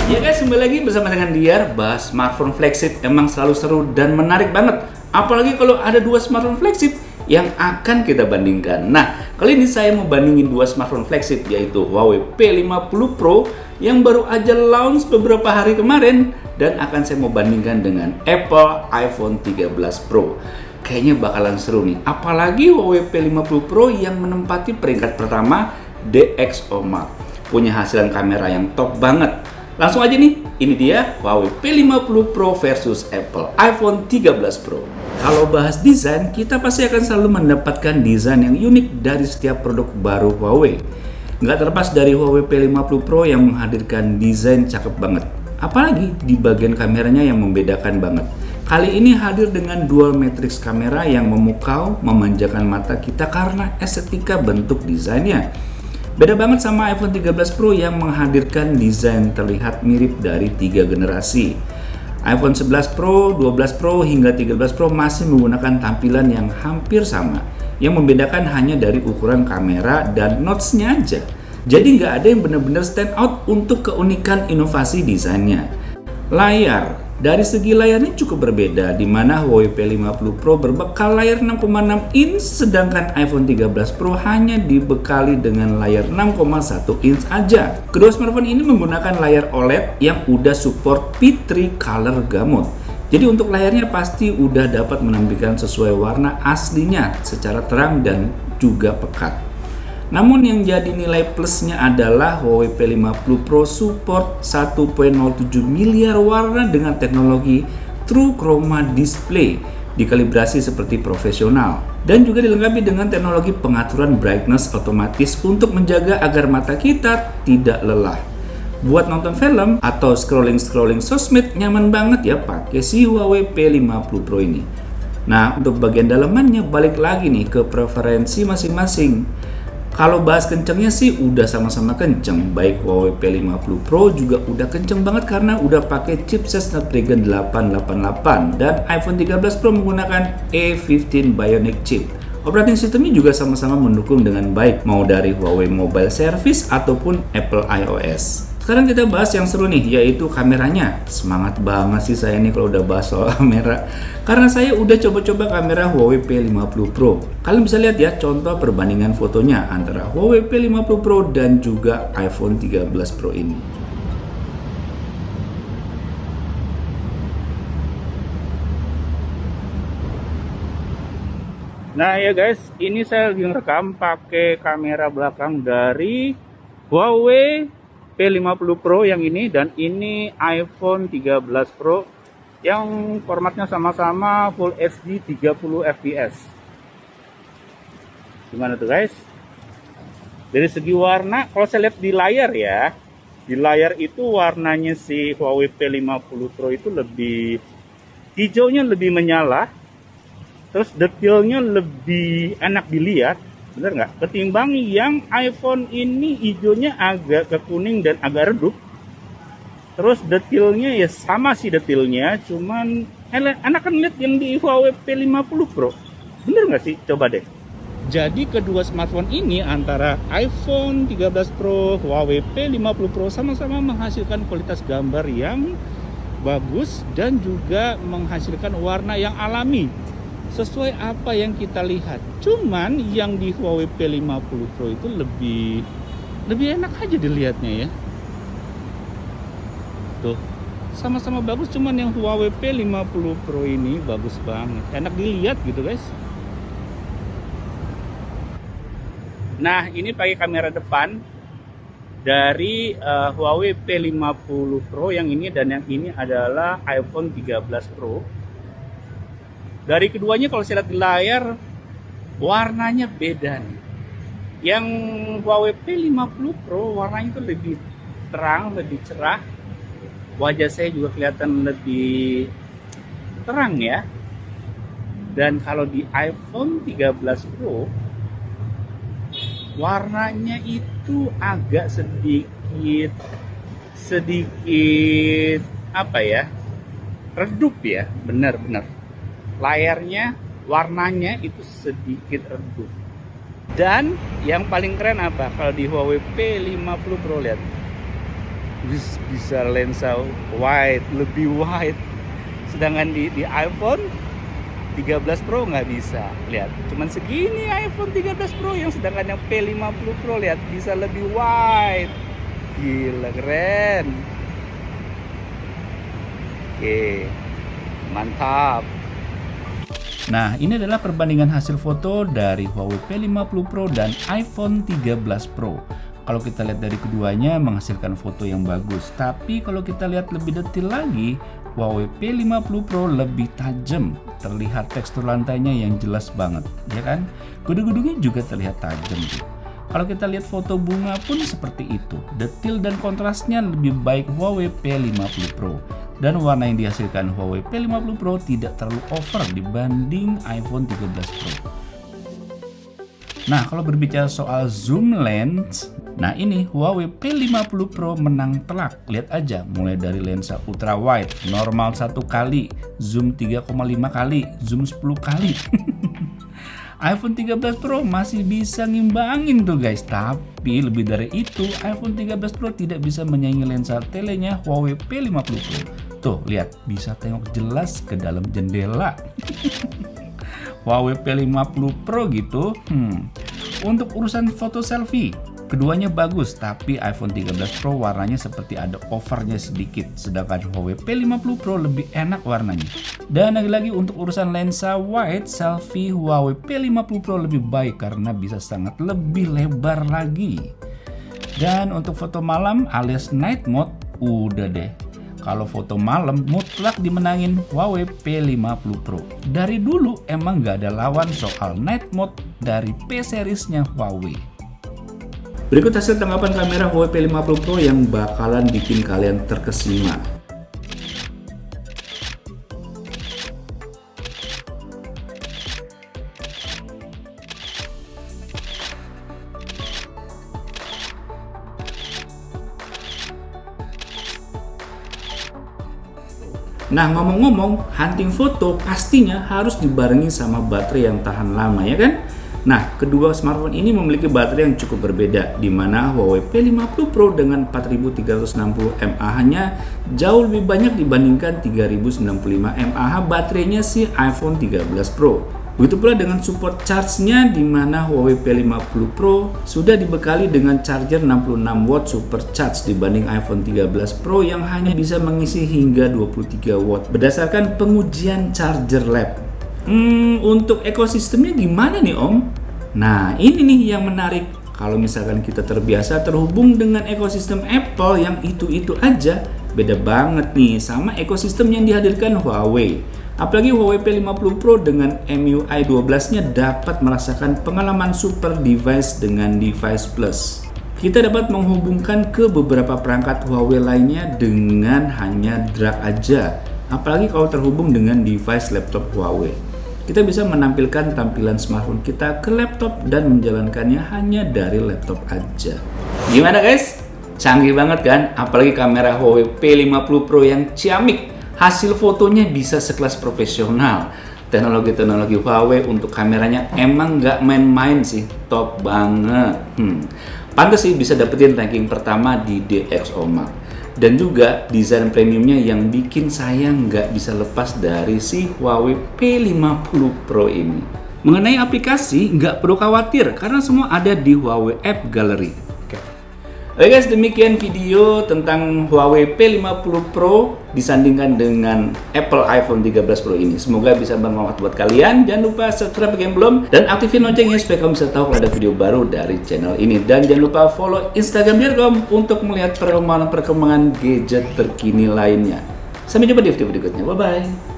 Ya guys, kembali lagi bersama dengan Diar. Bahas smartphone flagship emang selalu seru dan menarik banget. Apalagi kalau ada dua smartphone flagship yang akan kita bandingkan. Nah, kali ini saya mau bandingin dua smartphone flagship, yaitu Huawei P50 Pro yang baru aja launch beberapa hari kemarin, dan akan saya mau bandingkan dengan Apple iPhone 13 Pro. Kayaknya bakalan seru nih, apalagi Huawei P50 Pro yang menempati peringkat pertama DxOMark. Punya hasilan kamera yang top banget. Langsung aja nih, ini dia Huawei P50 Pro versus Apple iPhone 13 Pro. Kalau bahas desain, kita pasti akan selalu mendapatkan desain yang unik dari setiap produk baru Huawei. Nggak terlepas dari Huawei P50 Pro yang menghadirkan desain cakep banget. Apalagi di bagian kameranya yang membedakan banget. Kali ini hadir dengan dual matrix kamera yang memukau, memanjakan mata kita karena estetika bentuk desainnya. Beda banget sama iPhone 13 Pro yang menghadirkan desain terlihat mirip dari 3 generasi. iPhone 11 Pro, 12 Pro, hingga 13 Pro masih menggunakan tampilan yang hampir sama. Yang membedakan hanya dari ukuran kamera dan notch-nya aja. Jadi nggak ada yang benar-benar stand out untuk keunikan inovasi desainnya. Layar. Dari segi layarnya cukup berbeda, di mana Huawei P50 Pro berbekal layar 6,6 inch, sedangkan iPhone 13 Pro hanya dibekali dengan layar 6,1 inch aja. Kedua smartphone ini menggunakan layar OLED yang udah support P3 Color Gamut. Jadi untuk layarnya pasti udah dapat menampilkan sesuai warna aslinya secara terang dan juga pekat. Namun yang jadi nilai plusnya adalah Huawei P50 Pro support 1.07 miliar warna dengan teknologi True Chroma Display, dikalibrasi seperti profesional, dan juga dilengkapi dengan teknologi pengaturan brightness otomatis untuk menjaga agar mata kita tidak lelah. Buat nonton film atau scrolling sosmed nyaman banget ya pakai si Huawei P50 Pro ini. Nah, untuk bagian dalamannya balik lagi nih ke preferensi masing-masing. Kalau bahas kencengnya sih udah sama-sama kenceng, baik Huawei P50 Pro juga udah kenceng banget karena udah pakai chipset Snapdragon 888 dan iPhone 13 Pro menggunakan A15 Bionic chip. Operating sistemnya juga sama-sama mendukung dengan baik, mau dari Huawei Mobile Service ataupun Apple iOS. Sekarang kita bahas yang seru nih, yaitu kameranya. Semangat banget sih saya nih kalau udah bahas soal kamera, karena saya udah coba-coba kamera Huawei P50 Pro. Kalian bisa lihat ya contoh perbandingan fotonya antara Huawei P50 Pro dan juga iPhone 13 Pro ini. Nah ya guys, ini saya lagi ngerekam pakai kamera belakang dari Huawei P50 Pro yang ini, dan ini iPhone 13 Pro yang formatnya sama-sama Full HD 30 fps. Gimana tuh guys? Dari segi warna, kalau saya lihat di layar ya, di layar itu warnanya si Huawei P50 Pro itu lebih hijaunya lebih menyala, terus detailnya lebih enak dilihat, bener nggak? Ketimbang yang iPhone ini hijaunya agak ke kuning dan agak redup. Terus detailnya ya sama sih detailnya, cuman enak kan lihat yang di Huawei P50 Pro. Bener nggak sih? Coba deh. Jadi kedua smartphone ini antara iPhone 13 Pro, Huawei P50 Pro sama-sama menghasilkan kualitas gambar yang bagus dan juga menghasilkan warna yang alami sesuai apa yang kita lihat. Cuman yang di Huawei P50 Pro itu lebih enak aja dilihatnya ya. Tuh, sama-sama bagus, cuman yang Huawei P50 Pro ini bagus banget, enak dilihat gitu guys. Nah, ini pakai kamera depan dari Huawei P50 Pro yang ini, dan yang ini adalah iPhone 13 Pro. Dari keduanya kalau saya lihat di layar, warnanya beda nih. Yang Huawei P50 Pro warnanya itu lebih terang, lebih cerah. Wajah saya juga kelihatan lebih terang ya. Dan kalau di iPhone 13 Pro, warnanya itu agak sedikit apa ya? Redup ya, benar-benar. Layarnya, warnanya itu sedikit redup. Dan yang paling keren apa? Kalau di Huawei P50 Pro, lihat. bisa lensa wide, lebih wide. Sedangkan di iPhone 13 Pro nggak bisa. Lihat, cuman segini iPhone 13 Pro, yang sedangkan yang P50 Pro lihat bisa lebih wide. Gila, keren. Oke, mantap. Nah, ini adalah perbandingan hasil foto dari Huawei P50 Pro dan iPhone 13 Pro. Kalau kita lihat dari keduanya menghasilkan foto yang bagus. Tapi kalau kita lihat lebih detail lagi, Huawei P50 Pro lebih tajam. Terlihat tekstur lantainya yang jelas banget, ya kan? Gudu-gudunya juga terlihat tajam tuh. Kalau kita lihat foto bunga pun seperti itu. Detail dan kontrasnya lebih baik Huawei P50 Pro. Dan warna yang dihasilkan Huawei P50 Pro tidak terlalu over dibanding iPhone 13 Pro. Nah, kalau berbicara soal zoom lens, nah ini Huawei P50 Pro menang telak. Lihat aja, mulai dari lensa ultra wide, normal 1 kali, zoom 3,5 kali, zoom 10 kali. iPhone 13 Pro masih bisa ngimbangin tuh guys, tapi lebih dari itu iPhone 13 Pro tidak bisa menyaingi lensa telenya Huawei P50 Pro. Tuh, lihat, bisa tengok jelas ke dalam jendela. Huawei P50 Pro gitu. Untuk urusan foto selfie, keduanya bagus, tapi iPhone 13 Pro warnanya seperti ada overnya sedikit, sedangkan Huawei P50 Pro lebih enak warnanya. Dan lagi-lagi untuk urusan lensa wide selfie, Huawei P50 Pro lebih baik karena bisa sangat lebih lebar lagi. Dan untuk foto malam alias night mode, udah deh. Kalau foto malam mutlak dimenangin Huawei P50 Pro. Dari dulu emang gak ada lawan soal night mode dari P seriesnya Huawei. Berikut hasil tanggapan kamera Huawei P50 Pro yang bakalan bikin kalian terkesima. Nah, ngomong-ngomong, hunting foto pastinya harus dibarengi sama baterai yang tahan lama, ya kan? Nah, kedua smartphone ini memiliki baterai yang cukup berbeda, di mana Huawei P50 Pro dengan 4360 mAh-nya jauh lebih banyak dibandingkan 3095 mAh baterainya si iPhone 13 Pro. Begitu pula dengan support charge-nya, di mana Huawei P50 Pro sudah dibekali dengan charger 66 watt supercharge dibanding iPhone 13 Pro yang hanya bisa mengisi hingga 23 watt berdasarkan pengujian Charger Lab. Untuk ekosistemnya gimana nih Om? Nah, ini nih yang menarik. Kalau misalkan kita terbiasa terhubung dengan ekosistem Apple yang itu-itu aja, beda banget nih sama ekosistem yang dihadirkan Huawei. Apalagi Huawei P50 Pro dengan MIUI 12-nya dapat merasakan pengalaman super device dengan device plus. Kita dapat menghubungkan ke beberapa perangkat Huawei lainnya dengan hanya drag aja. Apalagi kalau terhubung dengan device laptop Huawei. Kita bisa menampilkan tampilan smartphone kita ke laptop dan menjalankannya hanya dari laptop aja. Gimana guys? Canggih banget kan? Apalagi kamera Huawei P50 Pro yang ciamik. Hasil fotonya bisa sekelas profesional. Teknologi-teknologi Huawei untuk kameranya emang nggak main-main sih, top banget. Pantes sih bisa dapetin ranking pertama di DxOMark. Dan juga desain premiumnya yang bikin saya nggak bisa lepas dari si Huawei P50 Pro ini. Mengenai aplikasi, nggak perlu khawatir karena semua ada di Huawei App Gallery. Oke guys, demikian video tentang Huawei P50 Pro disandingkan dengan Apple iPhone 13 Pro ini. Semoga bisa bermanfaat buat kalian. Jangan lupa subscribe bagi yang belum dan aktifin loncengnya supaya kamu bisa tahu kalau ada video baru dari channel ini. Dan jangan lupa follow Instagram Dirgom untuk melihat perkembangan gadget terkini lainnya. Sampai jumpa di video berikutnya. Bye bye.